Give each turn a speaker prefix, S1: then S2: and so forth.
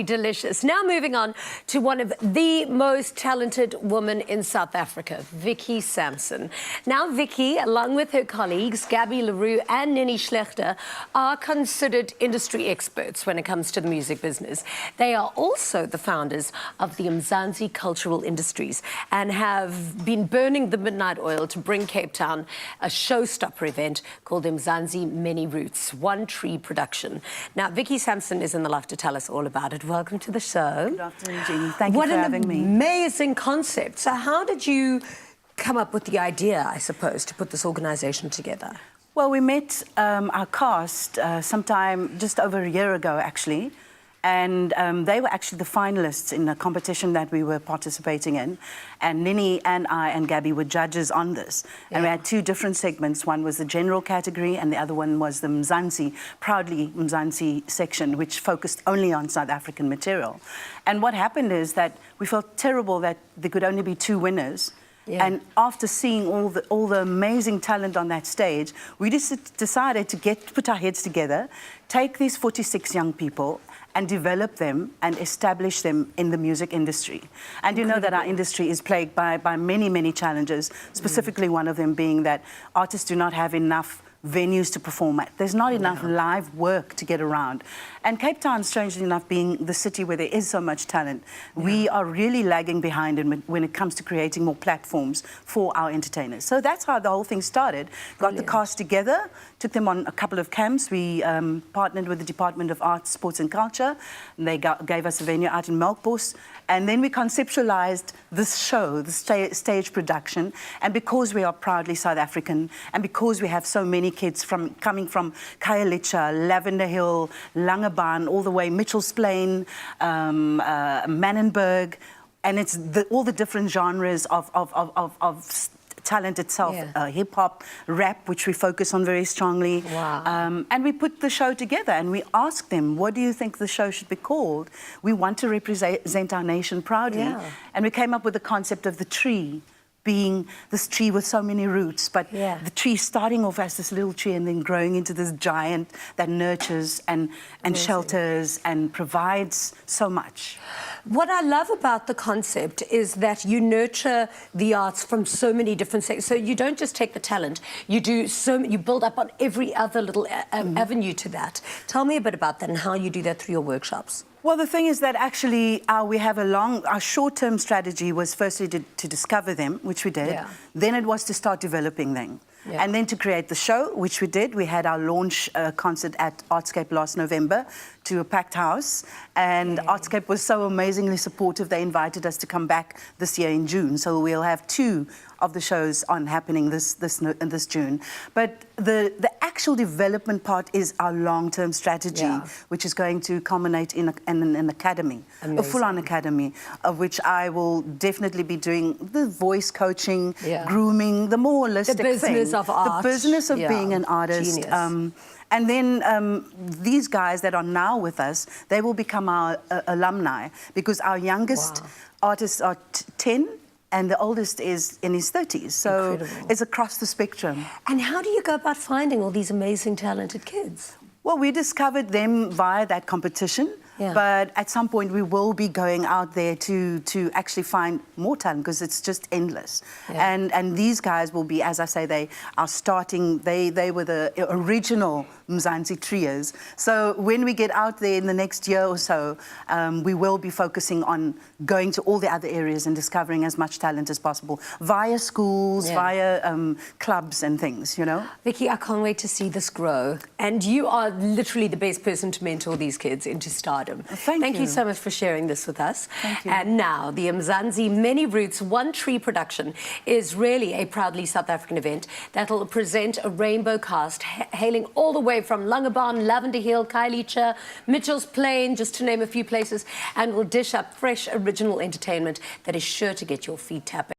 S1: Delicious. Now moving on to one of the most talented women in South Africa, Vicky Sampson. Now Vicky, along with her colleagues Gabby LaRue and Nini Schlechter, are considered industry experts when it comes to the music business. They are also the founders of the Mzansi Cultural Industries and have been burning the midnight oil to bring Cape Town a showstopper event called the Mzansi Many Roots, One Tree production. Now Vicky Sampson is in the loft to tell us all about it. Welcome to the show.
S2: Good afternoon, Jeannie. Thank you for having me.
S1: What an amazing concept. So how did you come up with the idea, I suppose, to put this organisation together?
S2: Well, we met our cast sometime just over a year ago, actually. And they were actually the finalists in the competition that we were participating in. And Nini and I and Gabby were judges on this. And we had two different segments. One was the general category and the other one was the Mzansi, proudly Mzansi section, which focused only on South African material. And what happened is that we felt terrible that there could only be two winners. Yeah. And after seeing all the amazing talent on that stage, we just decided to put our heads together, take these 46 young people and develop them and establish them in the music industry. And you know that our industry is plagued by many, many challenges, specifically one of them being that artists do not have enough venues to perform at. There's not enough live work to get around. And Cape Town, strangely enough, being the city where there is so much talent, we are really lagging behind when it comes to creating more platforms for our entertainers. So that's how the whole thing started. Got the cast together, took them on a couple of camps. We partnered with the Department of Arts, Sports and Culture. And they gave us a venue out in Melkbos. And then we conceptualized this show, the stage production. And because we are proudly South African, and because we have so many kids coming from Khayelitsha, Lavender Hill, Langebaan, all the way Mitchell's Plain, Mannenberg, and it's all the different genres of talent itself, hip-hop, rap, which we focus on very strongly. Wow. And we put the show together and we asked them, what do you think the show should be called? We want to represent our nation proudly. Yeah. And we came up with the concept of the tree, being this tree with so many roots, but the tree starting off as this little tree and then growing into this giant that nurtures and shelters and provides so much.
S1: What I love about the concept is that you nurture the arts from so many different sectors. So you don't just take the talent, you build up on every other little avenue to that. Tell me a bit about that and how you do that through your workshops.
S2: Well, the thing is that actually we have our short-term strategy was firstly to discover them, which we did. Yeah. Then it was to start developing them. Yeah. And then to create the show, which we did. We had our launch concert at Artscape last November to a packed house. And Artscape was so amazingly supportive, they invited us to come back this year in June. So we'll have two of the shows happening this June. But the actual development part is our long-term strategy, which is going to culminate in an academy, a full-on academy, of which I will definitely be doing the voice coaching, grooming, the more holistic
S1: business of art.
S2: The business of being an artist. And then these guys that are now with us, they will become our alumni, because our youngest artists are 10, and the oldest is in his 30s. So it's across the spectrum.
S1: And how do you go about finding all these amazing, talented kids?
S2: Well, we discovered them via that competition. Yeah. But at some point we will be going out there to actually find more talent, because it's just endless. Yeah. And these guys will be, as I say, they are starting, they were the original Mzansi trios. So when we get out there in the next year or so, we will be focusing on going to all the other areas and discovering as much talent as possible via schools, via clubs and things, you know.
S1: Vicky, I can't wait to see this grow. And you are literally the best person to mentor these kids into stardom. Thank you so much for sharing this with us.
S2: Thank you.
S1: And now, the Mzansi Many Roots One Tree production is really a proudly South African event that'll present a rainbow cast hailing all the way from Langebaan, Lavender Hill, Khayelitsha, Mitchell's Plain, just to name a few places, and will dish up fresh, original entertainment that is sure to get your feet tapping.